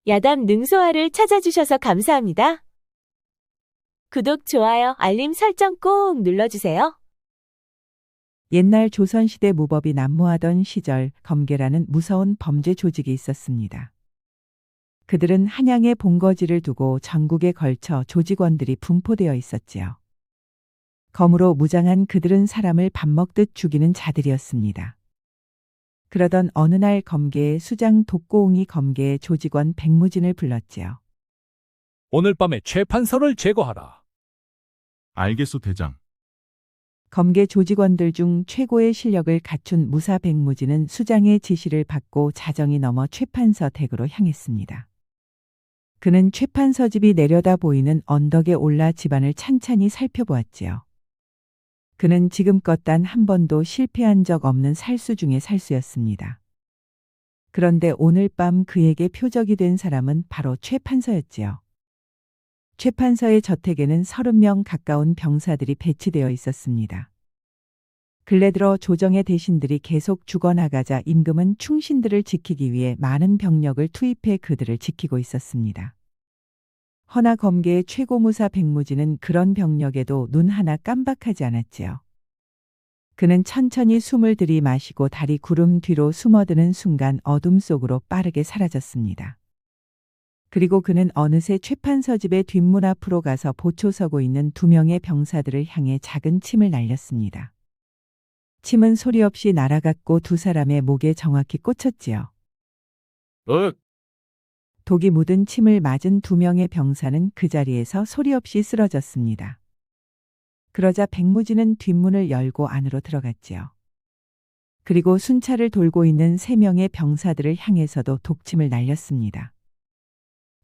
야담 능소화를 찾아주셔서 감사합니다. 구독, 좋아요, 알림 설정 꼭 눌러주세요. 옛날 조선시대 무법이 난무하던 시절 검계라는 무서운 범죄 조직이 있었습니다. 그들은 한양에 본거지를 두고 전국에 걸쳐 조직원들이 분포되어 있었지요. 검으로 무장한 그들은 사람을 밥 먹듯 죽이는 자들이었습니다. 그러던 어느 날 검계의 수장 독고옹이 검계의 조직원 백무진을 불렀지요. 오늘 밤에 최판서를 제거하라. 알겠소, 대장. 검계 조직원들 중 최고의 실력을 갖춘 무사 백무진은 수장의 지시를 받고 자정이 넘어 최판서 댁으로 향했습니다. 그는 최판서 집이 내려다 보이는 언덕에 올라 집안을 찬찬히 살펴보았지요. 그는 지금껏 단 한 번도 실패한 적 없는 살수 중의 살수였습니다. 그런데 오늘 밤 그에게 표적이 된 사람은 바로 최판서였지요. 최판서의 저택에는 30명 가까운 병사들이 배치되어 있었습니다. 근래 들어 조정의 대신들이 계속 죽어나가자 임금은 충신들을 지키기 위해 많은 병력을 투입해 그들을 지키고 있었습니다. 허나 검계의 최고무사 백무진은 그런 병력에도 눈 하나 깜박하지 않았지요. 그는 천천히 숨을 들이마시고 다리 구름 뒤로 숨어드는 순간 어둠 속으로 빠르게 사라졌습니다. 그리고 그는 어느새 최판서 집의 뒷문 앞으로 가서 보초 서고 있는 2명의 병사들을 향해 작은 침을 날렸습니다. 침은 소리 없이 날아갔고 두 사람의 목에 정확히 꽂혔지요. 독이 묻은 침을 맞은 2명의 병사는 그 자리에서 소리 없이 쓰러졌습니다. 그러자 백무진은 뒷문을 열고 안으로 들어갔지요. 그리고 순찰을 돌고 있는 3명의 병사들을 향해서도 독침을 날렸습니다.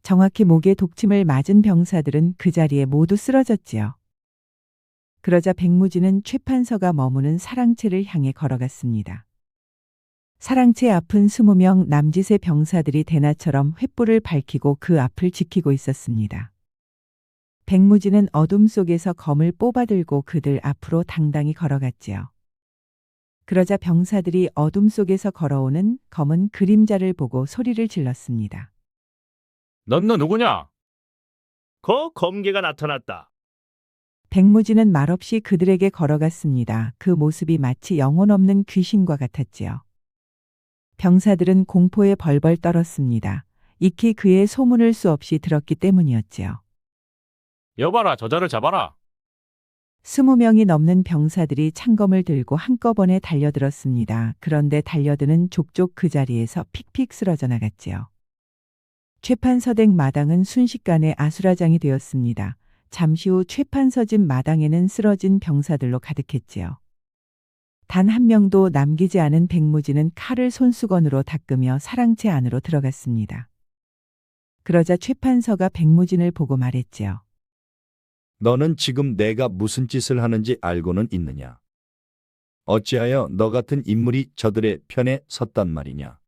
정확히 목에 독침을 맞은 병사들은 그 자리에 모두 쓰러졌지요. 그러자 백무진은 최판서가 머무는 사랑채를 향해 걸어갔습니다. 사랑채 앞은 20명 남짓의 병사들이 대나처럼 횃불을 밝히고 그 앞을 지키고 있었습니다. 백무진은 어둠 속에서 검을 뽑아들고 그들 앞으로 당당히 걸어갔지요. 그러자 병사들이 어둠 속에서 걸어오는 검은 그림자를 보고 소리를 질렀습니다. 넌 누구냐? 검계가 나타났다. 백무진은 말없이 그들에게 걸어갔습니다. 그 모습이 마치 영혼 없는 귀신과 같았지요. 병사들은 공포에 벌벌 떨었습니다. 익히 그의 소문을 수없이 들었기 때문이었지요. 여봐라, 저자를 잡아라. 20명이 넘는 병사들이 창검을 들고 한꺼번에 달려들었습니다. 그런데 달려드는 족족 그 자리에서 픽픽 쓰러져 나갔지요. 최판서댁 마당은 순식간에 아수라장이 되었습니다. 잠시 후 최판서 집 마당에는 쓰러진 병사들로 가득했지요. 단 한 명도 남기지 않은 백무진은 칼을 손수건으로 닦으며 사랑채 안으로 들어갔습니다. 그러자 최판서가 백무진을 보고 말했지요. 너는 지금 내가 무슨 짓을 하는지 알고는 있느냐? 어찌하여 너 같은 인물이 저들의 편에 섰단 말이냐?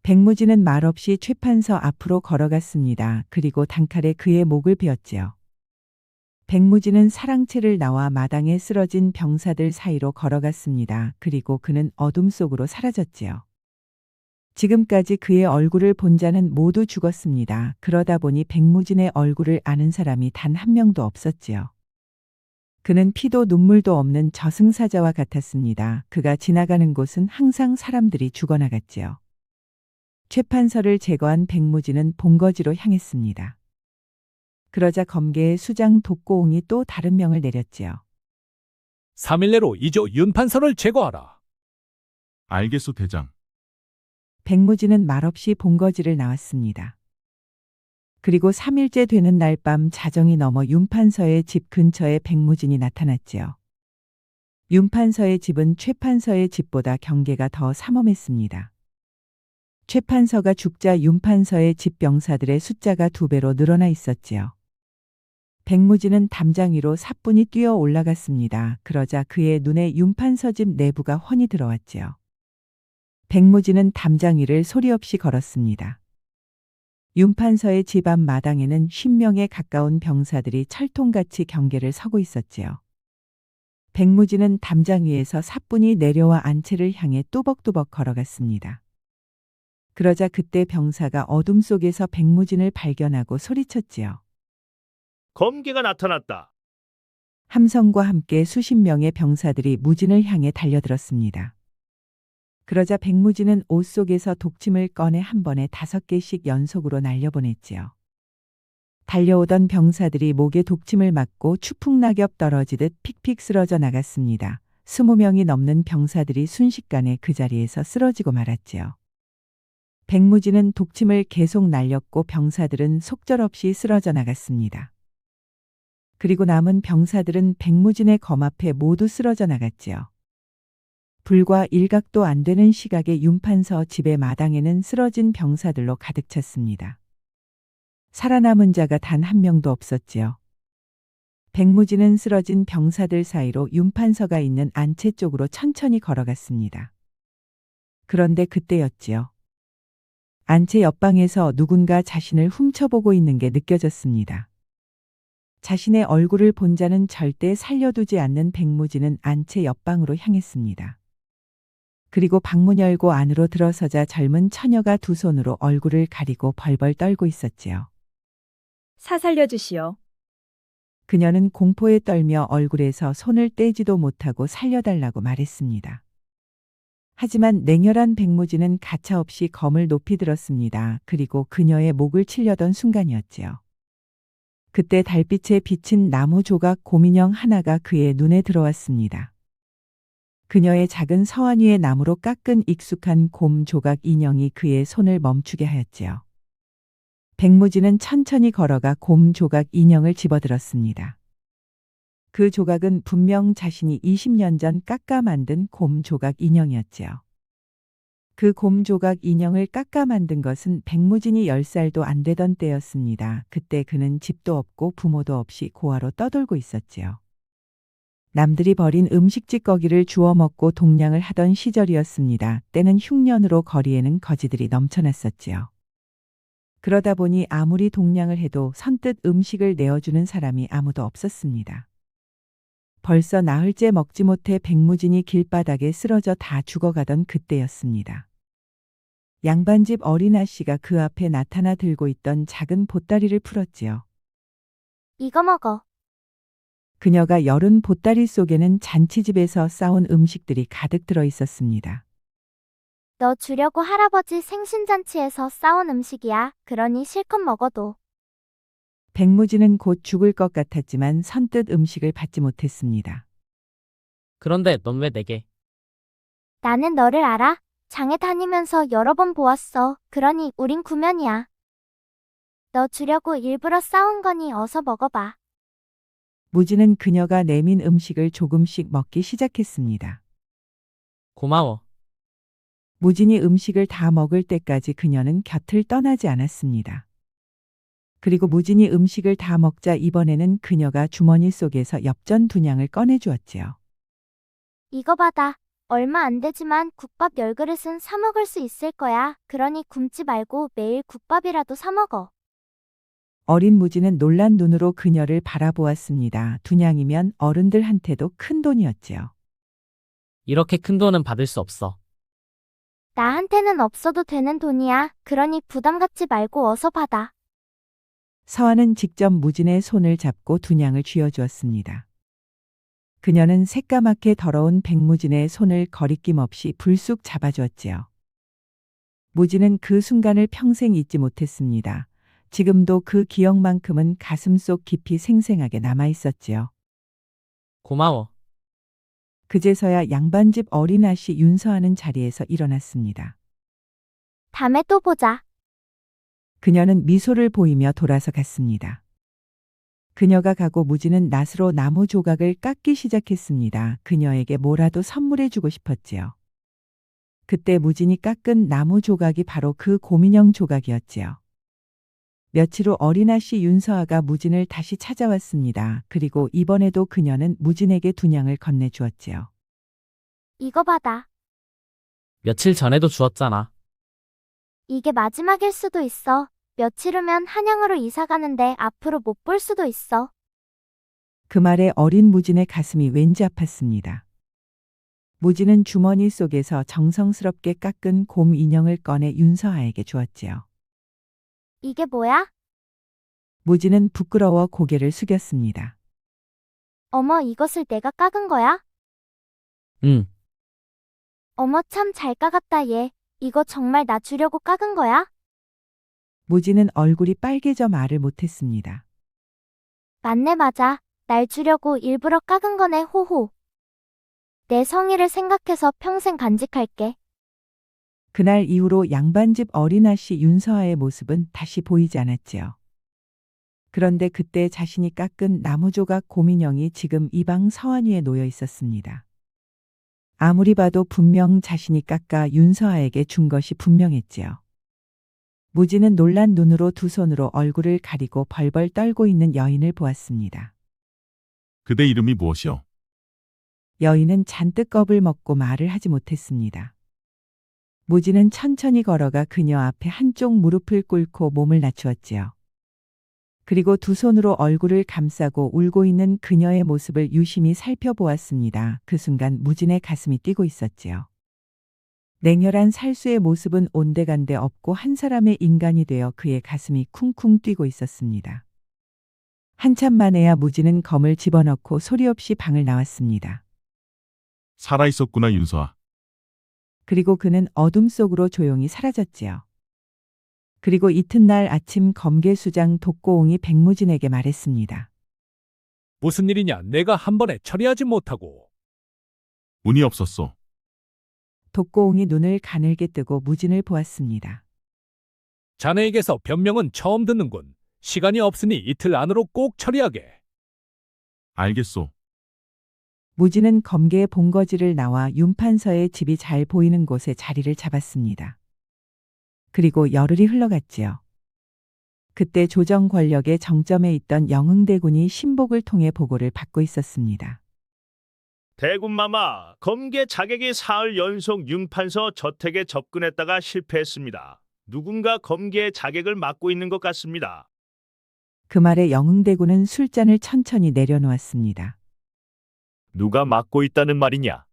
백무진은 말없이 최판서 앞으로 걸어갔습니다. 그리고 단칼에 그의 목을 베었지요. 백무진은 사랑채를 나와 마당에 쓰러진 병사들 사이로 걸어갔습니다. 그리고 그는 어둠 속으로 사라졌지요. 지금까지 그의 얼굴을 본 자는 모두 죽었습니다. 그러다 보니 백무진의 얼굴을 아는 사람이 단 한 명도 없었지요. 그는 피도 눈물도 없는 저승사자와 같았습니다. 그가 지나가는 곳은 항상 사람들이 죽어나갔지요. 최판서를 제거한 백무진은 본거지로 향했습니다. 그러자 검계의 수장 독고옹이 또 다른 명을 내렸지요. 3일 내로 이조 윤판서를 제거하라. 알겠소, 대장. 백무진은 말없이 본거지를 나왔습니다. 그리고 3일째 되는 날 밤 자정이 넘어 윤판서의 집 근처에 백무진이 나타났지요. 윤판서의 집은 최판서의 집보다 경계가 더 삼엄했습니다. 최판서가 죽자 윤판서의 집 병사들의 숫자가 2배로 늘어나 있었지요. 백무진은 담장 위로 사뿐히 뛰어 올라갔습니다. 그러자 그의 눈에 윤판서 집 내부가 훤히 들어왔지요. 백무진은 담장 위를 소리 없이 걸었습니다. 윤판서의 집 앞 마당에는 10명에 가까운 병사들이 철통같이 경계를 서고 있었지요. 백무진은 담장 위에서 사뿐히 내려와 안채를 향해 뚜벅뚜벅 걸어갔습니다. 그러자 그때 병사가 어둠 속에서 백무진을 발견하고 소리쳤지요. 검개가 나타났다. 함성과 함께 수십 명의 병사들이 무진을 향해 달려들었습니다. 그러자 백무진은 옷 속에서 독침을 꺼내 한 번에 5개씩 연속으로 날려보냈지요. 달려오던 병사들이 목에 독침을 맞고 추풍낙엽 떨어지듯 픽픽 쓰러져 나갔습니다. 20명이 넘는 병사들이 순식간에 그 자리에서 쓰러지고 말았지요. 백무진은 독침을 계속 날렸고 병사들은 속절없이 쓰러져 나갔습니다. 그리고 남은 병사들은 백무진의 검 앞에 모두 쓰러져 나갔지요. 불과 일각도 안 되는 시각에 윤판서 집의 마당에는 쓰러진 병사들로 가득 찼습니다. 살아남은 자가 단 한 명도 없었지요. 백무진은 쓰러진 병사들 사이로 윤판서가 있는 안채 쪽으로 천천히 걸어갔습니다. 그런데 그때였지요. 안채 옆방에서 누군가 자신을 훔쳐보고 있는 게 느껴졌습니다. 자신의 얼굴을 본 자는 절대 살려두지 않는 백무진은 안채 옆방으로 향했습니다. 그리고 방문 열고 안으로 들어서자 젊은 처녀가 두 손으로 얼굴을 가리고 벌벌 떨고 있었지요. 살려주시오. 그녀는 공포에 떨며 얼굴에서 손을 떼지도 못하고 살려달라고 말했습니다. 하지만 냉혈한 백무진은 가차없이 검을 높이 들었습니다. 그리고 그녀의 목을 치려던 순간이었지요. 그때 달빛에 비친 나무 조각 곰인형 하나가 그의 눈에 들어왔습니다. 그녀의 작은 서환 위에 나무로 깎은 익숙한 곰 조각 인형이 그의 손을 멈추게 하였지요. 백무진은 천천히 걸어가 곰 조각 인형을 집어들었습니다. 그 조각은 분명 자신이 20년 전 깎아 만든 곰 조각 인형이었지요. 그 곰 조각 인형을 깎아 만든 것은 백무진이 10살도 안 되던 때였습니다. 그때 그는 집도 없고 부모도 없이 고아로 떠돌고 있었지요. 남들이 버린 음식 찌꺼기를 주워 먹고 동냥을 하던 시절이었습니다. 때는 흉년으로 거리에는 거지들이 넘쳐났었지요. 그러다 보니 아무리 동냥을 해도 선뜻 음식을 내어주는 사람이 아무도 없었습니다. 벌써 나흘째 먹지 못해 백무진이 길바닥에 쓰러져 다 죽어가던 그때였습니다. 양반집 어린 아씨가 그 앞에 나타나 들고 있던 작은 보따리를 풀었지요. 이거 먹어. 그녀가 열은 보따리 속에는 잔치집에서 싸온 음식들이 가득 들어 있었습니다. 너 주려고 할아버지 생신잔치에서 싸온 음식이야. 그러니 실컷 먹어도. 백무진은 곧 죽을 것 같았지만 선뜻 음식을 받지 못했습니다. 그런데 넌 왜 내게? 나는 너를 알아. 장에 다니면서 여러 번 보았어. 그러니 우린 구면이야. 너 주려고 일부러 싸온 거니 어서 먹어봐. 무진은 그녀가 내민 음식을 조금씩 먹기 시작했습니다. 고마워. 무진이 음식을 다 먹을 때까지 그녀는 곁을 떠나지 않았습니다. 그리고 무진이 음식을 다 먹자 이번에는 그녀가 주머니 속에서 엽전 2냥을 꺼내주었지요. 이거 받아. 얼마 안 되지만 국밥 10그릇은 사 먹을 수 있을 거야. 그러니 굶지 말고 매일 국밥이라도 사 먹어. 어린 무진은 놀란 눈으로 그녀를 바라보았습니다. 2냥이면 어른들한테도 큰 돈이었지요. 이렇게 큰 돈은 받을 수 없어. 나한테는 없어도 되는 돈이야. 그러니 부담 갖지 말고 어서 받아. 서한은 직접 무진의 손을 잡고 2냥을 쥐어주었습니다. 그녀는 새까맣게 더러운 백무진의 손을 거리낌 없이 불쑥 잡아주었지요. 무진은 그 순간을 평생 잊지 못했습니다. 지금도 그 기억만큼은 가슴속 깊이 생생하게 남아있었지요. 고마워. 그제서야 양반집 어린 아씨 윤서하는 자리에서 일어났습니다. 다음에 또 보자. 그녀는 미소를 보이며 돌아서 갔습니다. 그녀가 가고 무진은 낫으로 나무 조각을 깎기 시작했습니다. 그녀에게 뭐라도 선물해주고 싶었지요. 그때 무진이 깎은 나무 조각이 바로 그 곰인형 조각이었지요. 며칠 후 어린 아씨 윤서아가 무진을 다시 찾아왔습니다. 그리고 이번에도 그녀는 무진에게 2냥을 건네주었지요. 이거 받아. 며칠 전에도 주었잖아. 이게 마지막일 수도 있어. 며칠 후면 한양으로 이사 가는데 앞으로 못 볼 수도 있어. 그 말에 어린 무진의 가슴이 왠지 아팠습니다. 무진은 주머니 속에서 정성스럽게 깎은 곰 인형을 꺼내 윤서아에게 주었지요. 이게 뭐야? 무진은 부끄러워 고개를 숙였습니다. 어머, 이것을 내가 깎은 거야? 응. 어머, 참 잘 깎았다 얘. 이거 정말 나 주려고 깎은 거야? 무진은 얼굴이 빨개져 말을 못했습니다. 맞네, 맞아. 날 주려고 일부러 깎은 거네, 호호. 내 성의를 생각해서 평생 간직할게. 그날 이후로 양반집 어린아씨 윤서아의 모습은 다시 보이지 않았지요. 그런데 그때 자신이 깎은 나무조각 곰인형이 지금 이 방 서원 위에 놓여 있었습니다. 아무리 봐도 분명 자신이 깎아 윤서아에게 준 것이 분명했지요. 무진은 놀란 눈으로 두 손으로 얼굴을 가리고 벌벌 떨고 있는 여인을 보았습니다. 그대 이름이 무엇이오? 여인은 잔뜩 겁을 먹고 말을 하지 못했습니다. 무진은 천천히 걸어가 그녀 앞에 한쪽 무릎을 꿇고 몸을 낮추었지요. 그리고 두 손으로 얼굴을 감싸고 울고 있는 그녀의 모습을 유심히 살펴보았습니다. 그 순간 무진의 가슴이 뛰고 있었지요. 냉혈한 살수의 모습은 온데간데 없고 한 사람의 인간이 되어 그의 가슴이 쿵쿵 뛰고 있었습니다. 한참 만에야 무진은 검을 집어넣고 소리 없이 방을 나왔습니다. 살아있었구나 윤서아. 그리고 그는 어둠 속으로 조용히 사라졌지요. 그리고 이튿날 아침 검계수장 독고옹이 백무진에게 말했습니다. 무슨 일이냐? 내가 한 번에 처리하지 못하고. 운이 없었소. 독고옹이 눈을 가늘게 뜨고 무진을 보았습니다. 자네에게서 변명은 처음 듣는군. 시간이 없으니 이틀 안으로 꼭 처리하게. 알겠소. 무진은 검계의 본거지를 나와 윤판서의 집이 잘 보이는 곳에 자리를 잡았습니다. 그리고 열흘이 흘러갔지요. 그때 조정 권력의 정점에 있던 영흥대군이 신복을 통해 보고를 받고 있었습니다. 대군마마, 검계 자객이 사흘 연속 윤판서 저택에 접근했다가 실패했습니다. 누군가 검계의 자객을 맡고 있는 것 같습니다. 그 말에 영흥대군은 술잔을 천천히 내려놓았습니다. 누가 맡고 있다는 말이냐?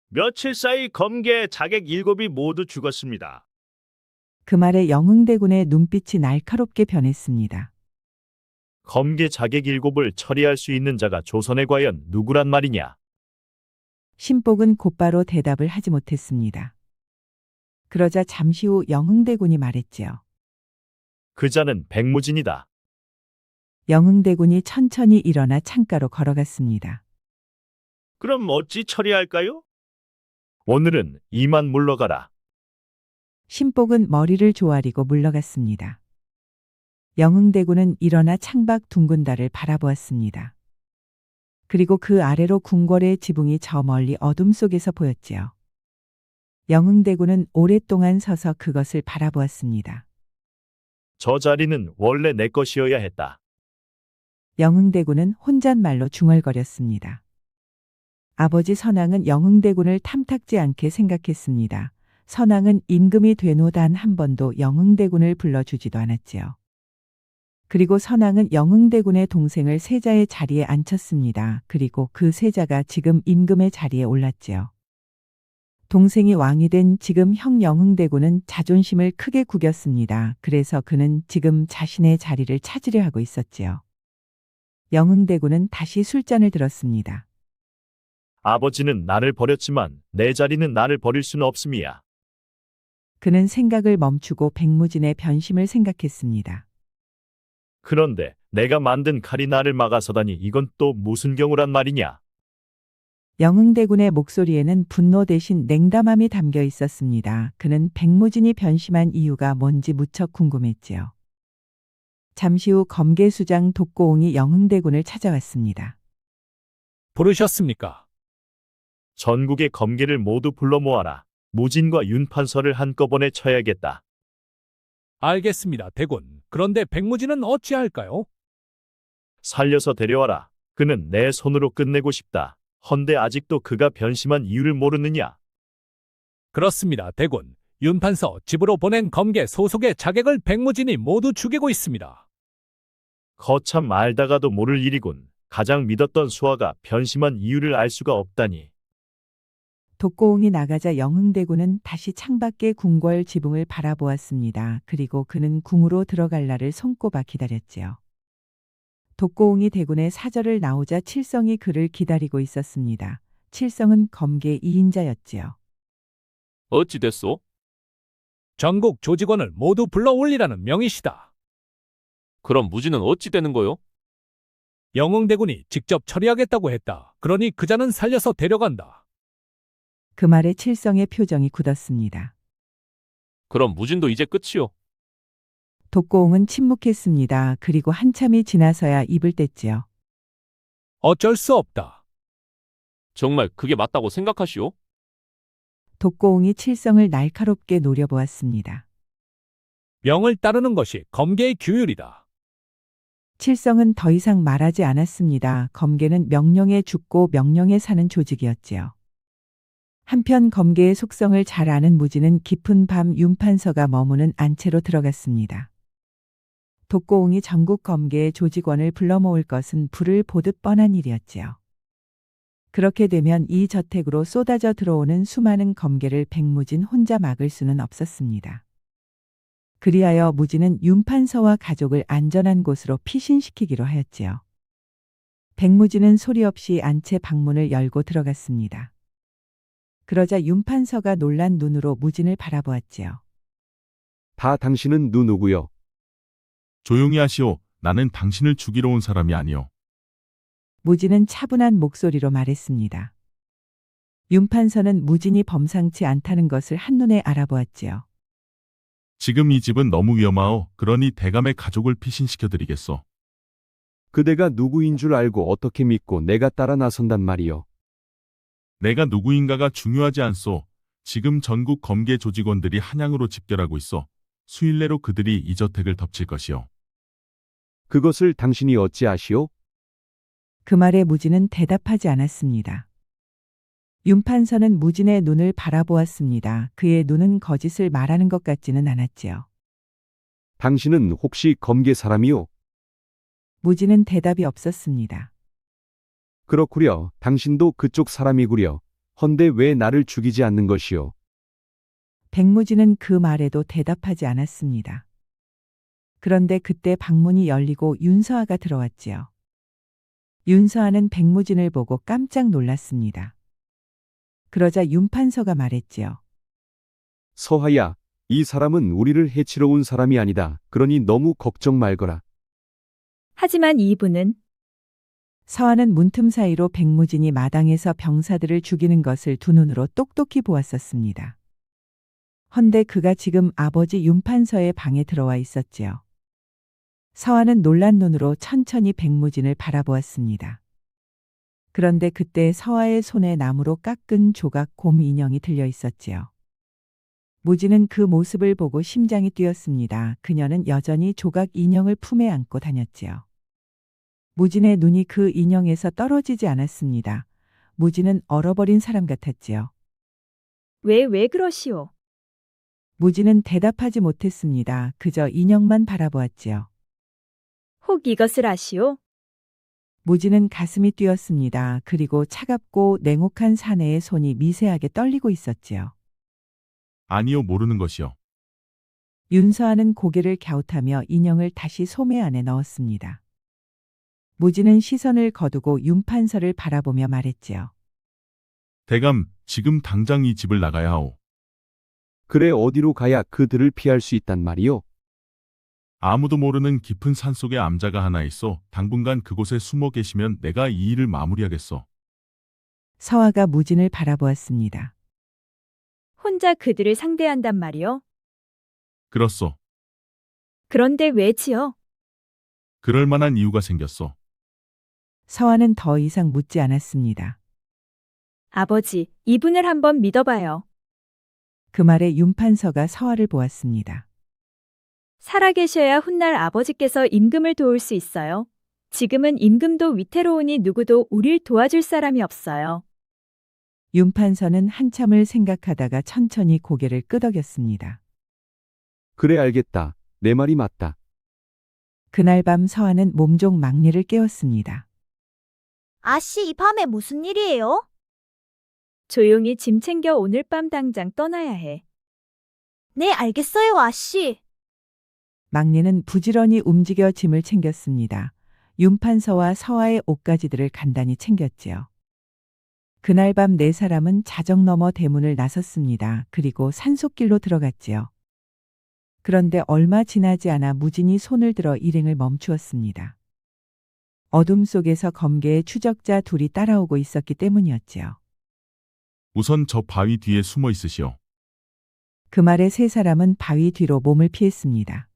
며칠 사이 검계 자객 7이 모두 죽었습니다. 그 말에 영흥대군의 눈빛이 날카롭게 변했습니다. 검계 자객 7을 처리할 수 있는 자가 조선에 과연 누구란 말이냐? 신복은 곧바로 대답을 하지 못했습니다. 그러자 잠시 후 영흥대군이 말했지요. 그 자는 백무진이다. 영흥대군이 천천히 일어나 창가로 걸어갔습니다. 그럼 어찌 처리할까요? 오늘은 이만 물러가라. 신복은 머리를 조아리고 물러갔습니다. 영흥대군은 일어나 창밖 둥근 달을 바라보았습니다. 그리고 그 아래로 궁궐의 지붕이 저 멀리 어둠 속에서 보였지요. 영흥대군은 오랫동안 서서 그것을 바라보았습니다. 저 자리는 원래 내 것이어야 했다. 영흥대군은 혼잣말로 중얼거렸습니다. 아버지 선왕은 영흥대군을 탐탁지 않게 생각했습니다. 선왕은 임금이 된 후 단 한 번도 영흥대군을 불러주지도 않았지요. 그리고 선왕은 영흥대군의 동생을 세자의 자리에 앉혔습니다. 그리고 그 세자가 지금 임금의 자리에 올랐지요. 동생이 왕이 된 지금 형 영흥대군은 자존심을 크게 구겼습니다. 그래서 그는 지금 자신의 자리를 찾으려 하고 있었지요. 영흥대군은 다시 술잔을 들었습니다. 아버지는 나를 버렸지만 내 자리는 나를 버릴 수는 없음이야. 그는 생각을 멈추고 백무진의 변심을 생각했습니다. 그런데 내가 만든 칼이 나를 막아서다니 이건 또 무슨 경우란 말이냐? 영흥대군의 목소리에는 분노 대신 냉담함이 담겨 있었습니다. 그는 백무진이 변심한 이유가 뭔지 무척 궁금했지요. 잠시 후 검계수장 독고옹이 영흥대군을 찾아왔습니다. 부르셨습니까? 전국의 검계를 모두 불러 모아라. 무진과 윤판서를 한꺼번에 쳐야겠다. 알겠습니다, 대군. 그런데 백무진은 어찌할까요? 살려서 데려와라. 그는 내 손으로 끝내고 싶다. 헌데 아직도 그가 변심한 이유를 모르느냐? 그렇습니다, 대군. 윤판서 집으로 보낸 검계 소속의 자객을 백무진이 모두 죽이고 있습니다. 거참 알다가도 모를 일이군. 가장 믿었던 수하가 변심한 이유를 알 수가 없다니. 독고웅이 나가자 영흥대군은 다시 창밖의 궁궐 지붕을 바라보았습니다. 그리고 그는 궁으로 들어갈 날을 손꼽아 기다렸지요. 독고웅이 대군의 사절을 나오자 칠성이 그를 기다리고 있었습니다. 칠성은 검계 2인자였지요. 어찌 됐소? 전국 조직원을 모두 불러 올리라는 명이시다. 그럼 무지는 어찌 되는 거요? 영흥대군이 직접 처리하겠다고 했다. 그러니 그자는 살려서 데려간다. 그 말에 칠성의 표정이 굳었습니다. 그럼 무진도 이제 끝이요. 독고웅은 침묵했습니다. 그리고 한참이 지나서야 입을 뗐지요. 어쩔 수 없다. 정말 그게 맞다고 생각하시오? 독고웅이 칠성을 날카롭게 노려보았습니다. 명을 따르는 것이 검계의 규율이다. 칠성은 더 이상 말하지 않았습니다. 검계는 명령에 죽고 명령에 사는 조직이었지요. 한편 검계의 속성을 잘 아는 무지는 깊은 밤 윤판서가 머무는 안채로 들어갔습니다. 독고웅이 전국 검계의 조직원을 불러 모을 것은 불을 보듯 뻔한 일이었지요. 그렇게 되면 이 저택으로 쏟아져 들어오는 수많은 검계를 백무진 혼자 막을 수는 없었습니다. 그리하여 무지는 윤판서와 가족을 안전한 곳으로 피신시키기로 하였지요. 백무진은 소리 없이 안채 방문을 열고 들어갔습니다. 그러자 윤판서가 놀란 눈으로 무진을 바라보았지요. 다 당신은 누구요? 조용히 하시오. 나는 당신을 죽이러 온 사람이 아니오. 무진은 차분한 목소리로 말했습니다. 윤판서는 무진이 범상치 않다는 것을 한눈에 알아보았지요. 지금 이 집은 너무 위험하오. 그러니 대감의 가족을 피신시켜드리겠소. 그대가 누구인 줄 알고 어떻게 믿고 내가 따라 나선단 말이요. 내가 누구인가가 중요하지 않소. 지금 전국 검계 조직원들이 한양으로 집결하고 있어. 수일 내로 그들이 이 저택을 덮칠 것이오. 그것을 당신이 어찌 아시오? 그 말에 무진은 대답하지 않았습니다. 윤판서는 무진의 눈을 바라보았습니다. 그의 눈은 거짓을 말하는 것 같지는 않았지요. 당신은 혹시 검계 사람이요? 무진은 대답이 없었습니다. 그렇구려. 당신도 그쪽 사람이구려. 헌데 왜 나를 죽이지 않는 것이오? 백무진은 그 말에도 대답하지 않았습니다. 그런데 그때 방문이 열리고 윤서아가 들어왔지요. 윤서아는 백무진을 보고 깜짝 놀랐습니다. 그러자 윤판서가 말했지요. 서하야, 이 사람은 우리를 해치러 온 사람이 아니다. 그러니 너무 걱정 말거라. 하지만 이분은 서아는 문틈 사이로 백무진이 마당에서 병사들을 죽이는 것을 두 눈으로 똑똑히 보았었습니다. 헌데 그가 지금 아버지 윤판서의 방에 들어와 있었지요. 서아는 놀란 눈으로 천천히 백무진을 바라보았습니다. 그런데 그때 서아의 손에 나무로 깎은 조각 곰 인형이 들려 있었지요. 무진은 그 모습을 보고 심장이 뛰었습니다. 그녀는 여전히 조각 인형을 품에 안고 다녔지요. 무진의 눈이 그 인형에서 떨어지지 않았습니다. 무진은 얼어버린 사람 같았지요. 왜 그러시오? 무진은 대답하지 못했습니다. 그저 인형만 바라보았지요. 혹 이것을 아시오? 무진은 가슴이 뛰었습니다. 그리고 차갑고 냉혹한 사내의 손이 미세하게 떨리고 있었지요. 아니요, 모르는 것이오. 윤서아는 고개를 갸웃하며 인형을 다시 소매 안에 넣었습니다. 무진은 시선을 거두고 윤판서를 바라보며 말했지요. 대감, 지금 당장 이 집을 나가야 하오. 그래 어디로 가야 그들을 피할 수 있단 말이요? 아무도 모르는 깊은 산속에 암자가 하나 있어. 당분간 그곳에 숨어 계시면 내가 이 일을 마무리하겠소. 서아가 무진을 바라보았습니다. 혼자 그들을 상대한단 말이오? 그렇소. 그런데 왜지요? 그럴 만한 이유가 생겼소. 서아는 더 이상 묻지 않았습니다. 아버지, 이분을 한번 믿어봐요. 그 말에 윤판서가 서아를 보았습니다. 살아계셔야 훗날 아버지께서 임금을 도울 수 있어요. 지금은 임금도 위태로우니 누구도 우릴 도와줄 사람이 없어요. 윤판서는 한참을 생각하다가 천천히 고개를 끄덕였습니다. 그래 알겠다. 내 말이 맞다. 그날 밤 서아는 몸종 막내를 깨웠습니다. 아씨, 이 밤에 무슨 일이에요? 조용히 짐 챙겨 오늘 밤 당장 떠나야 해. 네, 알겠어요, 아씨. 막내는 부지런히 움직여 짐을 챙겼습니다. 윤판서와 서화의 옷가지들을 간단히 챙겼지요. 그날 밤 네 사람은 자정 넘어 대문을 나섰습니다. 그리고 산속길로 들어갔지요. 그런데 얼마 지나지 않아 무진이 손을 들어 일행을 멈추었습니다. 어둠 속에서 검계의 추적자 둘이 따라오고 있었기 때문이었지요. 우선 저 바위 뒤에 숨어 있으시오. 그 말에 세 사람은 바위 뒤로 몸을 피했습니다.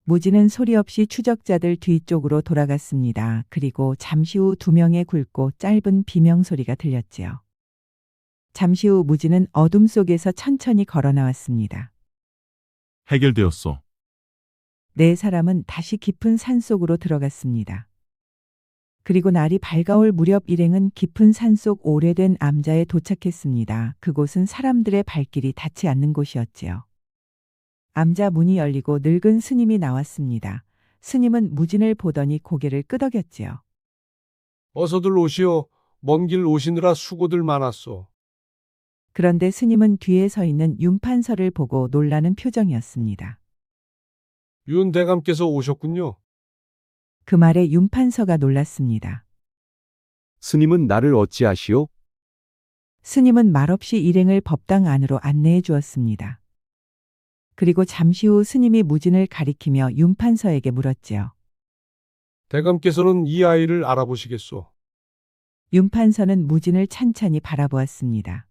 무진은 소리 없이 추적자들 뒤쪽으로 돌아갔습니다. 그리고 잠시 후 두 명의 굵고 짧은 비명 소리가 들렸지요. 잠시 후 무진은 어둠 속에서 천천히 걸어 나왔습니다. 해결되었소. 네 사람은 다시 깊은 산 속으로 들어갔습니다. 그리고 날이 밝아올 무렵 일행은 깊은 산속 오래된 암자에 도착했습니다. 그곳은 사람들의 발길이 닿지 않는 곳이었지요. 암자 문이 열리고 늙은 스님이 나왔습니다. 스님은 무진을 보더니 고개를 끄덕였지요. 어서들 오시오. 먼 길 오시느라 수고들 많았소. 그런데 스님은 뒤에 서 있는 윤판서를 보고 놀라는 표정이었습니다. 윤 대감께서 오셨군요. 그 말에 윤판서가 놀랐습니다. 스님은 나를 어찌아시오? 스님은 말없이 일행을 법당 안으로 안내해 주었습니다. 그리고 잠시 후 스님이 무진을 가리키며 윤판서에게 물었지요. 대감께서는 이 아이를 알아보시겠소. 윤판서는 무진을 찬찬히 바라보았습니다.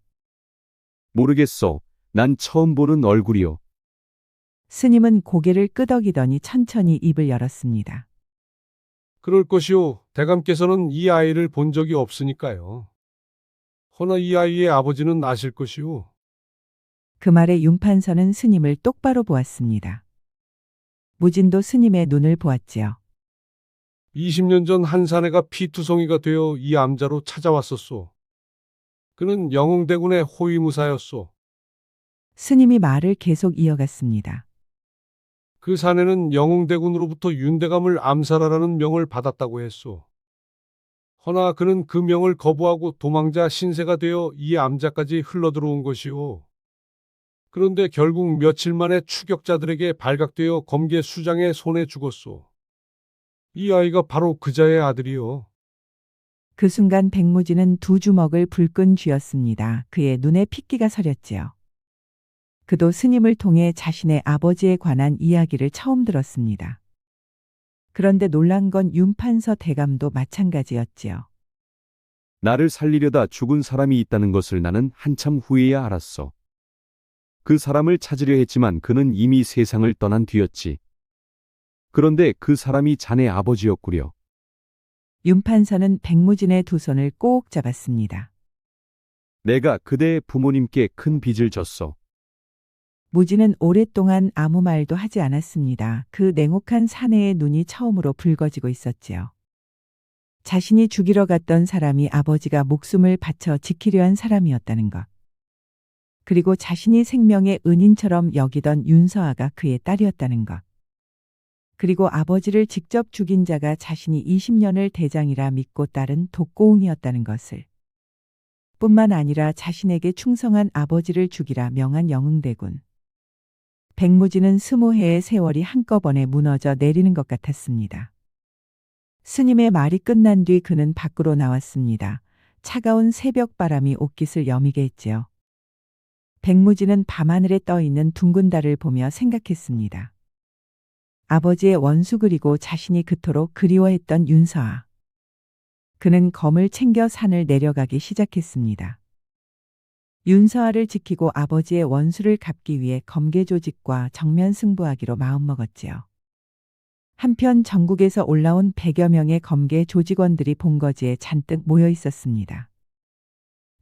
모르겠소. 난 처음 보는 얼굴이요. 스님은 고개를 끄덕이더니 천천히 입을 열었습니다. 그럴 것이오. 대감께서는 이 아이를 본 적이 없으니까요. 허나 이 아이의 아버지는 아실 것이오. 그 말에 윤판서는 스님을 똑바로 보았습니다. 무진도 스님의 눈을 보았지요. 20년 전 한 사내가 피투성이가 되어 이 암자로 찾아왔었소. 그는 영흥대군의 호위무사였소. 스님이 말을 계속 이어갔습니다. 그 사내는 영흥대군으로부터 윤대감을 암살하라는 명을 받았다고 했소. 허나 그는 그 명을 거부하고 도망자 신세가 되어 이 암자까지 흘러들어온 것이오. 그런데 결국 며칠 만에 추격자들에게 발각되어 검계 수장의 손에 죽었소. 이 아이가 바로 그자의 아들이요. 그 순간 백무지는 두 주먹을 불끈 쥐었습니다. 그의 눈에 핏기가 서렸지요. 그도 스님을 통해 자신의 아버지에 관한 이야기를 처음 들었습니다. 그런데 놀란 건 윤판서 대감도 마찬가지였지요. 나를 살리려다 죽은 사람이 있다는 것을 나는 한참 후에야 알았어. 그 사람을 찾으려 했지만 그는 이미 세상을 떠난 뒤였지. 그런데 그 사람이 자네 아버지였구려. 윤판서는 백무진의 두 손을 꼭 잡았습니다. 내가 그대의 부모님께 큰 빚을 졌어. 무진은 오랫동안 아무 말도 하지 않았습니다. 그 냉혹한 사내의 눈이 처음으로 붉어지고 있었지요. 자신이 죽이러 갔던 사람이 아버지가 목숨을 바쳐 지키려 한 사람이었다는 것. 그리고 자신이 생명의 은인처럼 여기던 윤서아가 그의 딸이었다는 것. 그리고 아버지를 직접 죽인 자가 자신이 20년을 대장이라 믿고 따른 독고웅이었다는 것을. 뿐만 아니라 자신에게 충성한 아버지를 죽이라 명한 영흥대군. 백무지는 20해의 세월이 한꺼번에 무너져 내리는 것 같았습니다. 스님의 말이 끝난 뒤 그는 밖으로 나왔습니다. 차가운 새벽 바람이 옷깃을 여미게 했지요. 백무지는 밤하늘에 떠 있는 둥근 달을 보며 생각했습니다. 아버지의 원수 그리고 자신이 그토록 그리워했던 윤서아. 그는 검을 챙겨 산을 내려가기 시작했습니다. 윤서아를 지키고 아버지의 원수를 갚기 위해 검계 조직과 정면 승부하기로 마음먹었지요. 한편 전국에서 올라온 100여 명의 검계 조직원들이 본거지에 잔뜩 모여 있었습니다.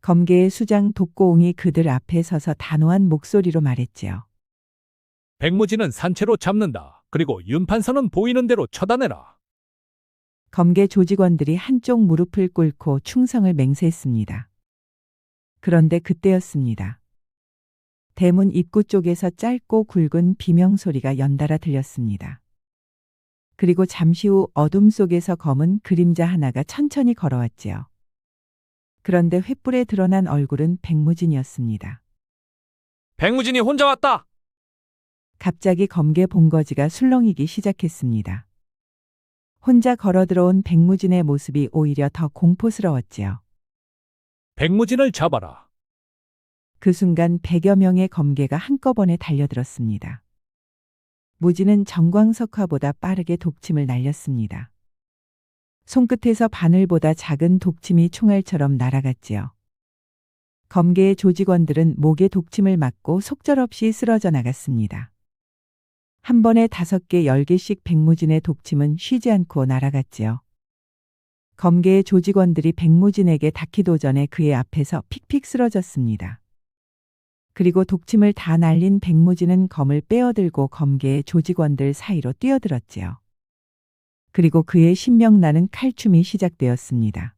검계의 수장 독고웅이 그들 앞에 서서 단호한 목소리로 말했지요. 백무지는 산채로 잡는다. 그리고 윤판서는 보이는 대로 처단해라. 검계 조직원들이 한쪽 무릎을 꿇고 충성을 맹세했습니다. 그런데 그때였습니다. 대문 입구 쪽에서 짧고 굵은 비명 소리가 연달아 들렸습니다. 그리고 잠시 후 어둠 속에서 검은 그림자 하나가 천천히 걸어왔지요. 그런데 횃불에 드러난 얼굴은 백무진이었습니다. 백무진이 혼자 왔다. 갑자기 검게 본거지가 술렁이기 시작했습니다. 혼자 걸어 들어온 백무진의 모습이 오히려 더 공포스러웠지요. 백무진을 잡아라. 그 순간 100여 명의 검개가 한꺼번에 달려들었습니다. 무진은 정광석화보다 빠르게 독침을 날렸습니다. 손끝에서 바늘보다 작은 독침이 총알처럼 날아갔지요. 검개의 조직원들은 목에 독침을 맞고 속절없이 쓰러져 나갔습니다. 한 번에 5개, 10개씩 백무진의 독침은 쉬지 않고 날아갔지요. 검개의 조직원들이 백무진에게 닿기 도전에 그의 앞에서 픽픽 쓰러졌습니다. 그리고 독침을 다 날린 백무진은 검을 빼어들고 검개의 조직원들 사이로 뛰어들었지요. 그리고 그의 신명나는 칼춤이 시작되었습니다.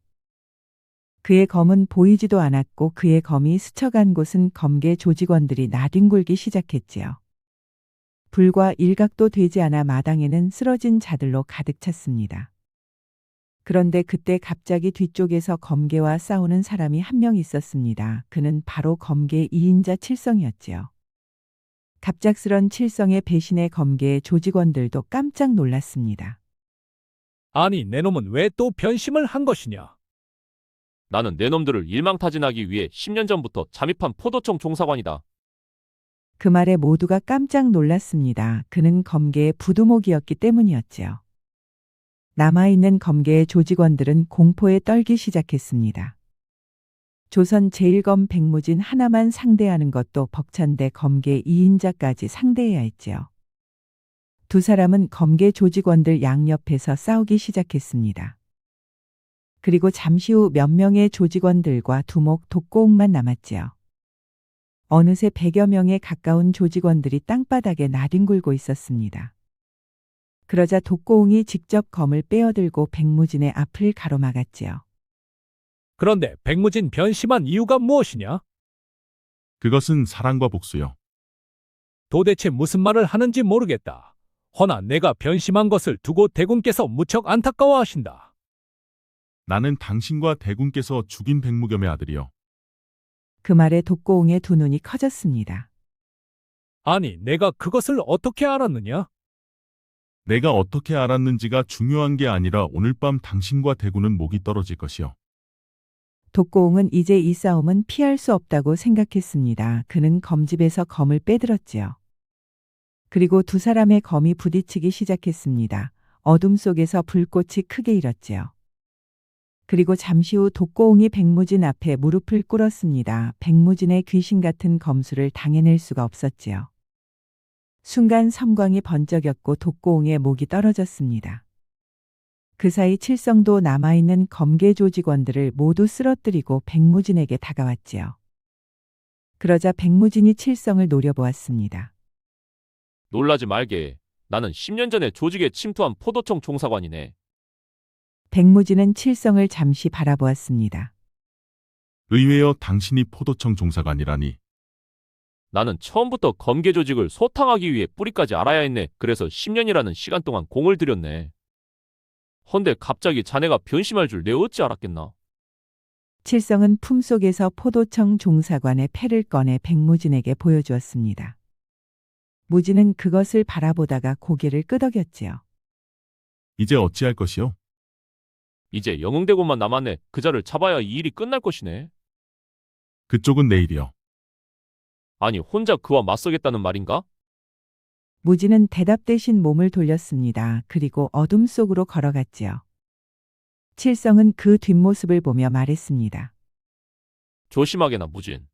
그의 검은 보이지도 않았고 그의 검이 스쳐간 곳은 검개 조직원들이 나뒹굴기 시작했지요. 불과 일각도 되지 않아 마당에는 쓰러진 자들로 가득 찼습니다. 그런데 그때 갑자기 뒤쪽에서 검개와 싸우는 사람이 한 명 있었습니다. 그는 바로 검개 2인자 칠성이었지요. 갑작스런 칠성의 배신에 검개의 조직원들도 깜짝 놀랐습니다. 아니, 내 놈은 왜 또 변심을 한 것이냐? 나는 내 놈들을 일망타진하기 위해 10년 전부터 잠입한 포도청 종사관이다. 그 말에 모두가 깜짝 놀랐습니다. 그는 검개의 부두목이었기 때문이었지요. 남아있는 검개의 조직원들은 공포에 떨기 시작했습니다. 조선 제1검 백무진 하나만 상대하는 것도 벅찬데 검개 2인자까지 상대해야 했지요. 두 사람은 검개 조직원들 양옆에서 싸우기 시작했습니다. 그리고 잠시 후 몇 명의 조직원들과 두목 독고웅만 남았지요. 어느새 100여 명에 가까운 조직원들이 땅바닥에 나뒹굴고 있었습니다. 그러자 독고웅이 직접 검을 빼어들고 백무진의 앞을 가로막았지요. 그런데 백무진 변심한 이유가 무엇이냐? 그것은 사랑과 복수요. 도대체 무슨 말을 하는지 모르겠다. 허나 내가 변심한 것을 두고 대군께서 무척 안타까워하신다. 나는 당신과 대군께서 죽인 백무겸의 아들이요. 그 말에 독고웅의 두 눈이 커졌습니다. 아니, 내가 그것을 어떻게 알았느냐? 내가 어떻게 알았는지가 중요한 게 아니라 오늘 밤 당신과 대군은 목이 떨어질 것이요. 독고웅은 이제 이 싸움은 피할 수 없다고 생각했습니다. 그는 검집에서 검을 빼들었지요. 그리고 두 사람의 검이 부딪히기 시작했습니다. 어둠 속에서 불꽃이 크게 일었지요. 그리고 잠시 후 독고웅이 백무진 앞에 무릎을 꿇었습니다. 백무진의 귀신 같은 검수를 당해낼 수가 없었지요. 순간 섬광이 번쩍였고 독고웅의 목이 떨어졌습니다. 그 사이 칠성도 남아있는 검개 조직원들을 모두 쓰러뜨리고 백무진에게 다가왔지요. 그러자 백무진이 칠성을 노려보았습니다. 놀라지 말게. 나는 10년 전에 조직에 침투한 포도청 종사관이네. 백무진은 칠성을 잠시 바라보았습니다. 의외여 당신이 포도청 종사관이라니. 나는 처음부터 검개 조직을 소탕하기 위해 뿌리까지 알아야 했네. 그래서 10년이라는 시간 동안 공을 들였네. 헌데 갑자기 자네가 변심할 줄 내 어찌 알았겠나. 칠성은 품속에서 포도청 종사관의 패를 꺼내 백무진에게 보여주었습니다. 무진은 그것을 바라보다가 고개를 끄덕였지요. 이제 어찌할 것이요? 이제 영흥대군만 남았네. 그자를 잡아야 이 일이 끝날 것이네. 그쪽은 내일이요. 아니, 혼자 그와 맞서겠다는 말인가? 무진은 대답 대신 몸을 돌렸습니다. 그리고 어둠 속으로 걸어갔지요. 칠성은 그 뒷모습을 보며 말했습니다. 조심하게나, 무진.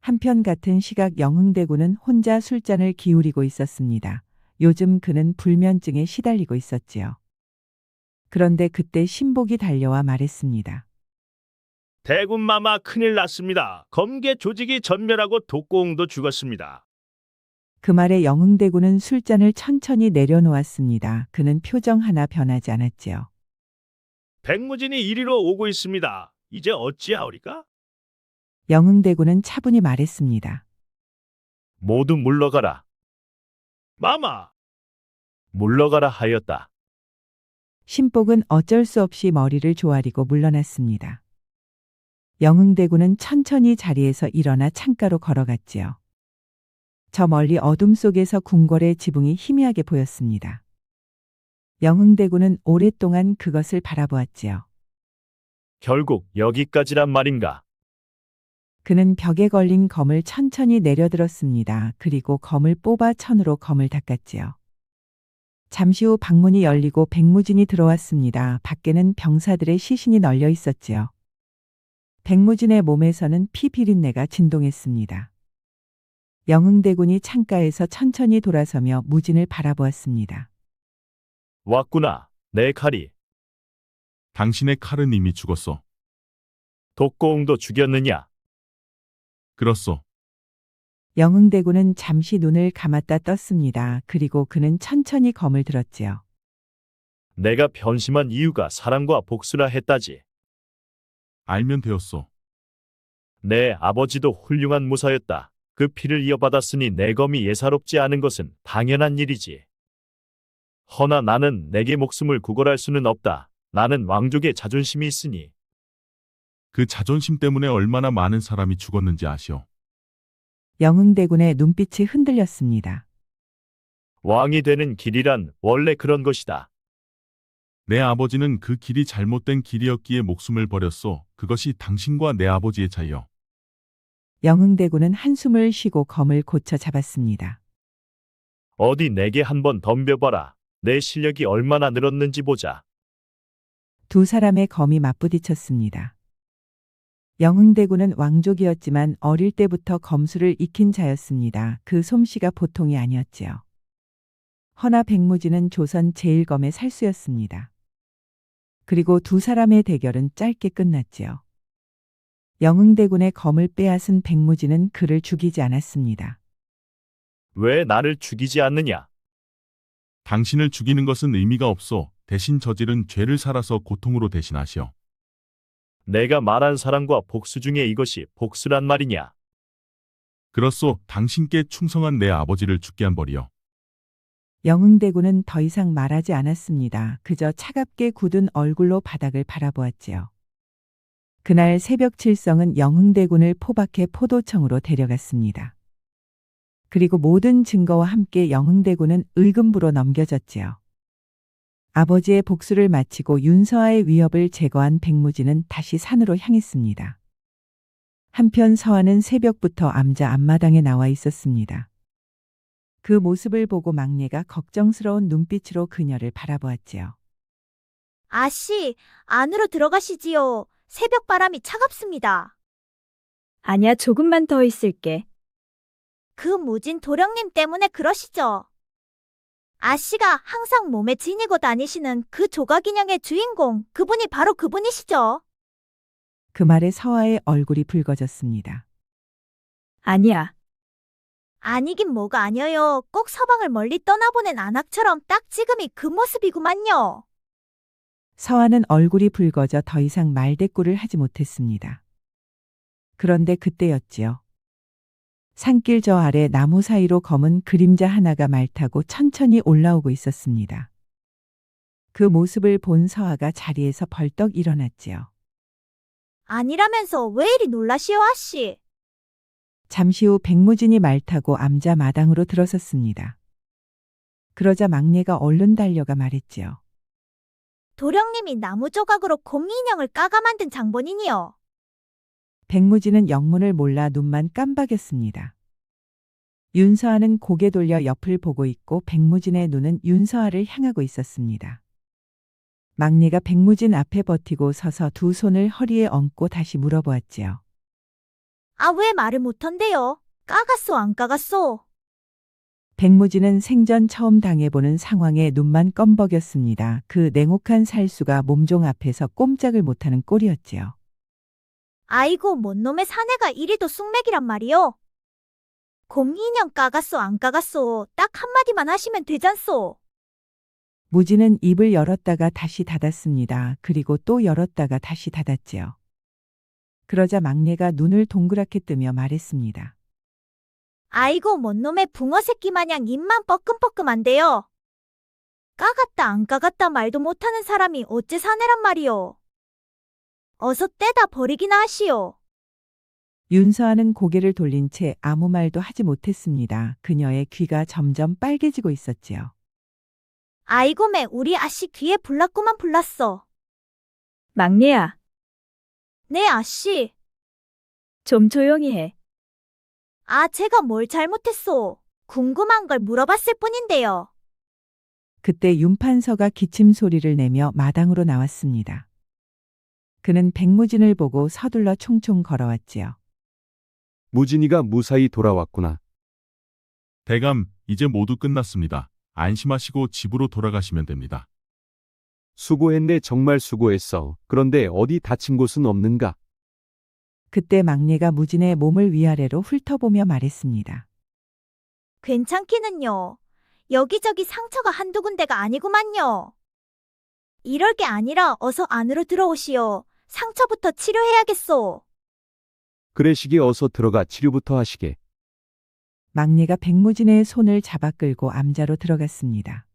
한편 같은 시각 영흥대군은 혼자 술잔을 기울이고 있었습니다. 요즘 그는 불면증에 시달리고 있었지요. 그런데 그때 신복이 달려와 말했습니다. 대군마마 큰일 났습니다. 검개 조직이 전멸하고 독고웅도 죽었습니다. 그 말에 영흥대군은 술잔을 천천히 내려놓았습니다. 그는 표정 하나 변하지 않았지요. 백무진이 이리로 오고 있습니다. 이제 어찌하오리까? 영흥대군은 차분히 말했습니다. 모두 물러가라. 마마! 물러가라 하였다. 신복은 어쩔 수 없이 머리를 조아리고 물러났습니다. 영흥대군은 천천히 자리에서 일어나 창가로 걸어갔지요. 저 멀리 어둠 속에서 궁궐의 지붕이 희미하게 보였습니다. 영흥대군은 오랫동안 그것을 바라보았지요. 결국 여기까지란 말인가? 그는 벽에 걸린 검을 천천히 내려들었습니다. 그리고 검을 뽑아 천으로 검을 닦았지요. 잠시 후 방문이 열리고 백무진이 들어왔습니다. 밖에는 병사들의 시신이 널려 있었지요. 백무진의 몸에서는 피 비린내가 진동했습니다. 영흥대군이 창가에서 천천히 돌아서며 무진을 바라보았습니다. 왔구나, 내 칼이. 당신의 칼은 이미 죽었어. 독고웅도 죽였느냐? 그렇소. 영흥대군은 잠시 눈을 감았다 떴습니다. 그리고 그는 천천히 검을 들었지요. 내가 변심한 이유가 사랑과 복수라 했다지. 알면 되었소. 내 아버지도 훌륭한 무사였다. 그 피를 이어받았으니 내 검이 예사롭지 않은 것은 당연한 일이지. 허나 나는 내게 목숨을 구걸할 수는 없다. 나는 왕족의 자존심이 있으니. 그 자존심 때문에 얼마나 많은 사람이 죽었는지 아시오. 영흥대군의 눈빛이 흔들렸습니다. 왕이 되는 길이란 원래 그런 것이다. 내 아버지는 그 길이 잘못된 길이었기에 목숨을 버렸소. 그것이 당신과 내 아버지의 차이요. 영흥대군은 한숨을 쉬고 검을 고쳐 잡았습니다. 어디 내게 한번 덤벼봐라. 내 실력이 얼마나 늘었는지 보자. 두 사람의 검이 맞부딪혔습니다. 영흥대군은 왕족이었지만 어릴 때부터 검술을 익힌 자였습니다. 그 솜씨가 보통이 아니었지요. 허나 백무진은 조선 제1검의 살수였습니다. 그리고 두 사람의 대결은 짧게 끝났지요. 영흥대군의 검을 빼앗은 백무진은 그를 죽이지 않았습니다. 왜 나를 죽이지 않느냐? 당신을 죽이는 것은 의미가 없소. 대신 저지른 죄를 살아서 고통으로 대신하시오. 내가 말한 사랑과 복수 중에 이것이 복수란 말이냐? 그렇소. 당신께 충성한 내 아버지를 죽게 한 벌이요. 영흥대군은 더 이상 말하지 않았습니다. 그저 차갑게 굳은 얼굴로 바닥을 바라보았지요. 그날 새벽 칠성은 영흥대군을 포박해 포도청으로 데려갔습니다. 그리고 모든 증거와 함께 영흥대군은 의금부로 넘겨졌지요. 아버지의 복수를 마치고 윤서아의 위협을 제거한 백무진은 다시 산으로 향했습니다. 한편 서아는 새벽부터 암자 앞마당에 나와 있었습니다. 그 모습을 보고 막내가 걱정스러운 눈빛으로 그녀를 바라보았지요. 아씨, 안으로 들어가시지요. 새벽 바람이 차갑습니다. 아니야, 조금만 더 있을게. 그 무진 도령님 때문에 그러시죠. 아씨가 항상 몸에 지니고 다니시는 그 조각인형의 주인공, 그분이 바로 그분이시죠. 그 말에 서아의 얼굴이 붉어졌습니다. 아니야. 아니긴 뭐가 아니에요. 꼭 서방을 멀리 떠나보낸 안악처럼 딱 지금이 그 모습이구만요. 서아는 얼굴이 붉어져 더 이상 말대꾸를 하지 못했습니다. 그런데 그때였지요. 산길 저 아래 나무 사이로 검은 그림자 하나가 말 타고 천천히 올라오고 있었습니다. 그 모습을 본 서아가 자리에서 벌떡 일어났지요. 아니라면서 왜 이리 놀라시오, 아씨? 잠시 후 백무진이 말 타고 암자 마당으로 들어섰습니다. 그러자 막내가 얼른 달려가 말했지요. 도령님이 나무 조각으로 곰 인형을 까가 만든 장본인이요. 백무진은 영문을 몰라 눈만 깜박였습니다. 윤서아는 고개 돌려 옆을 보고 있고 백무진의 눈은 윤서아를 향하고 있었습니다. 막내가 백무진 앞에 버티고 서서 두 손을 허리에 얹고 다시 물어보았지요. 아, 왜 말을 못한대요? 까갔소, 안 까갔소? 백무진은 생전 처음 당해보는 상황에 눈만 껌벅였습니다. 그 냉혹한 살수가 몸종 앞에서 꼼짝을 못하는 꼴이었지요. 아이고, 뭔 놈의 사내가 이리도 쑥맥이란 말이요? 곰 인형 까갔소, 안 까갔소? 딱 한마디만 하시면 되잖소. 무진은 입을 열었다가 다시 닫았습니다. 그리고 또 열었다가 다시 닫았지요. 그러자 막내가 눈을 동그랗게 뜨며 말했습니다. 아이고, 뭔 놈의 붕어 새끼 마냥 입만 뻐끔뻐끔한데요. 까갔다 안 까갔다 말도 못하는 사람이 어째 사내란 말이요. 어서 떼다 버리기나 하시오. 윤서아는 고개를 돌린 채 아무 말도 하지 못했습니다. 그녀의 귀가 점점 빨개지고 있었지요. 아이고 매 우리 아씨 귀에 불났구만 불났어. 막내야, 네 아씨. 좀 조용히 해. 아 제가 뭘 잘못했소. 궁금한 걸 물어봤을 뿐인데요. 그때 윤판서가 기침 소리를 내며 마당으로 나왔습니다. 그는 백무진을 보고 서둘러 총총 걸어왔지요. 무진이가 무사히 돌아왔구나. 대감, 이제 모두 끝났습니다. 안심하시고 집으로 돌아가시면 됩니다. 수고했네, 정말 수고했어. 그런데 어디 다친 곳은 없는가? 그때 막내가 무진의 몸을 위아래로 훑어보며 말했습니다. 괜찮기는요. 여기저기 상처가 한두 군데가 아니구만요. 이럴 게 아니라 어서 안으로 들어오시오. 상처부터 치료해야겠소. 그래시기 어서 들어가 치료부터 하시게. 막내가 백무진의 손을 잡아 끌고 암자로 들어갔습니다.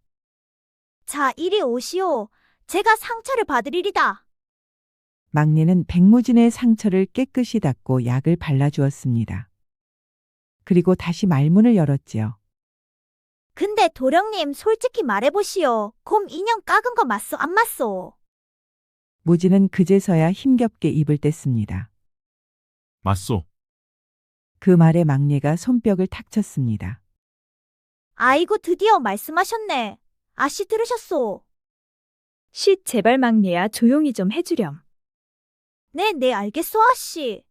자, 이리 오시오. 제가 상처를 받으리리다. 막내는 백무진의 상처를 깨끗이 닦고 약을 발라주었습니다. 그리고 다시 말문을 열었지요. 근데 도령님 솔직히 말해보시오. 곰 인형 깎은 거 맞소 안 맞소? 무진은 그제서야 힘겹게 입을 뗐습니다. 맞소. 그 말에 막내가 손뼉을 탁 쳤습니다. 아이고 드디어 말씀하셨네. 아씨 들으셨소? 쉿, 제발 막내야, 조용히 좀 해주렴. 네 알겠소 아씨.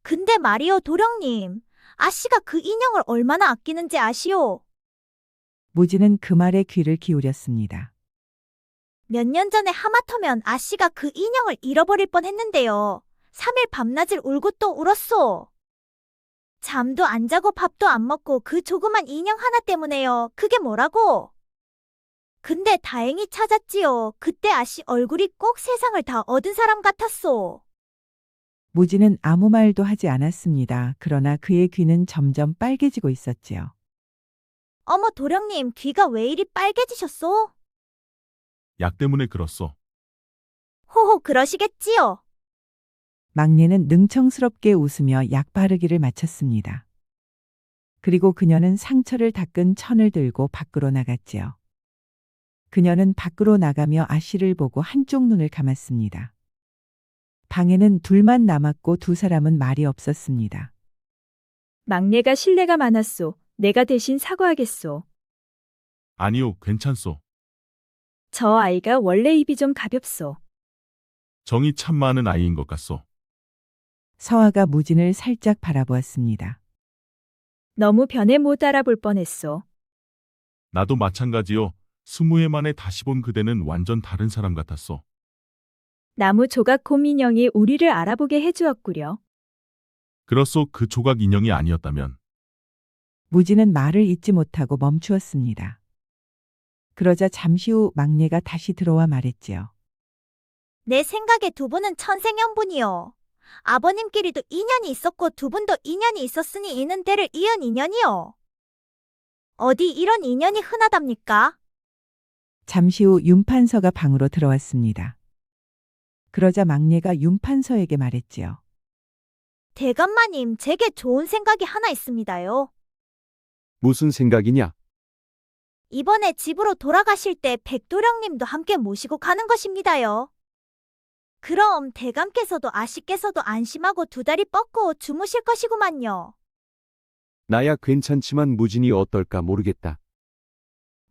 근데 말이요 도령님. 아씨가 그 인형을 얼마나 아끼는지 아시오? 무진은 그 말에 귀를 기울였습니다. 몇 년 전에 하마터면 아씨가 그 인형을 잃어버릴 뻔했는데요. 3일 밤낮을 울고 또 울었소. 잠도 안 자고 밥도 안 먹고 그 조그만 인형 하나 때문에요. 그게 뭐라고? 근데 다행히 찾았지요. 그때 아씨 얼굴이 꼭 세상을 다 얻은 사람 같았소. 무진은 아무 말도 하지 않았습니다. 그러나 그의 귀는 점점 빨개지고 있었지요. 어머 도령님 귀가 왜 이리 빨개지셨소? 약 때문에 그렇소. 호호 그러시겠지요. 막내는 능청스럽게 웃으며 약 바르기를 마쳤습니다. 그리고 그녀는 상처를 닦은 천을 들고 밖으로 나갔지요. 그녀는 밖으로 나가며 아씨를 보고 한쪽 눈을 감았습니다. 방에는 둘만 남았고 두 사람은 말이 없었습니다. 막내가 실례가 많았소. 내가 대신 사과하겠소. 아니요, 괜찮소. 저 아이가 원래 입이 좀 가볍소. 정이 참 많은 아이인 것 같소. 서아가 무진을 살짝 바라보았습니다. 너무 변해 못 알아볼 뻔했소. 나도 마찬가지요. 20해 만에 다시 본 그대는 완전 다른 사람 같았소. 나무 조각 곰 인형이 우리를 알아보게 해주었구려. 그렇소. 그 조각 인형이 아니었다면. 무진은 말을 잇지 못하고 멈추었습니다. 그러자 잠시 후 막내가 다시 들어와 말했지요. 내 생각에 두 분은 천생연분이요. 아버님끼리도 인연이 있었고 두 분도 인연이 있었으니 이는 대를 이은 인연이요. 어디 이런 인연이 흔하답니까? 잠시 후 윤판서가 방으로 들어왔습니다. 그러자 막내가 윤판서에게 말했지요. 대감마님, 제게 좋은 생각이 하나 있습니다요. 무슨 생각이냐? 이번에 집으로 돌아가실 때 백도령님도 함께 모시고 가는 것입니다요. 그럼 대감께서도 아씨께서도 안심하고 두 다리 뻗고 주무실 것이구만요. 나야 괜찮지만 무진이 어떨까 모르겠다.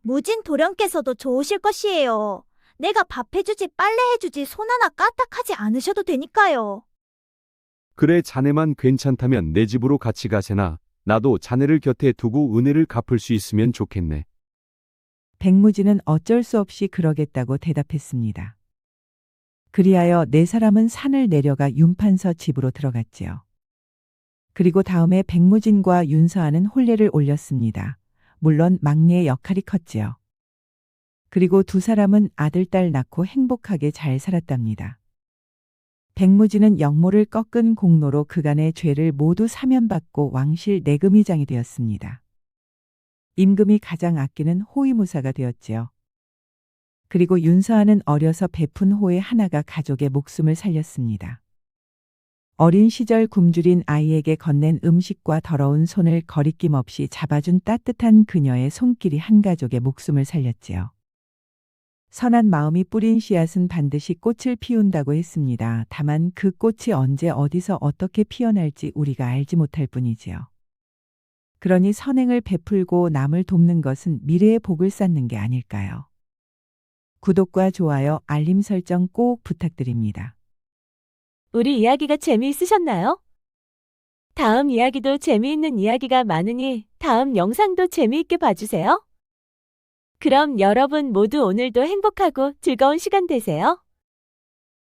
무진 도령께서도 좋으실 것이에요. 내가 밥 해주지 빨래 해주지 손 하나 까딱하지 않으셔도 되니까요. 그래, 자네만 괜찮다면 내 집으로 같이 가세나. 나도 자네를 곁에 두고 은혜를 갚을 수 있으면 좋겠네. 백무진은 어쩔 수 없이 그러겠다고 대답했습니다. 그리하여 네 사람은 산을 내려가 윤판서 집으로 들어갔지요. 그리고 다음에 백무진과 윤서아는 혼례를 올렸습니다. 물론 막내의 역할이 컸지요. 그리고 두 사람은 아들, 딸 낳고 행복하게 잘 살았답니다. 백무진은 역모를 꺾은 공로로 그간의 죄를 모두 사면받고 왕실 내금위장이 되었습니다. 임금이 가장 아끼는 호위무사가 되었지요. 그리고 윤서아는 어려서 베푼 호의 하나가 가족의 목숨을 살렸습니다. 어린 시절 굶주린 아이에게 건넨 음식과 더러운 손을 거리낌 없이 잡아준 따뜻한 그녀의 손길이 한 가족의 목숨을 살렸지요. 선한 마음이 뿌린 씨앗은 반드시 꽃을 피운다고 했습니다. 다만 그 꽃이 언제 어디서 어떻게 피어날지 우리가 알지 못할 뿐이지요. 그러니 선행을 베풀고 남을 돕는 것은 미래의 복을 쌓는 게 아닐까요? 구독과 좋아요, 알림 설정 꼭 부탁드립니다. 우리 이야기가 재미있으셨나요? 다음 이야기도 재미있는 이야기가 많으니 다음 영상도 재미있게 봐주세요. 그럼 여러분 모두 오늘도 행복하고 즐거운 시간 되세요.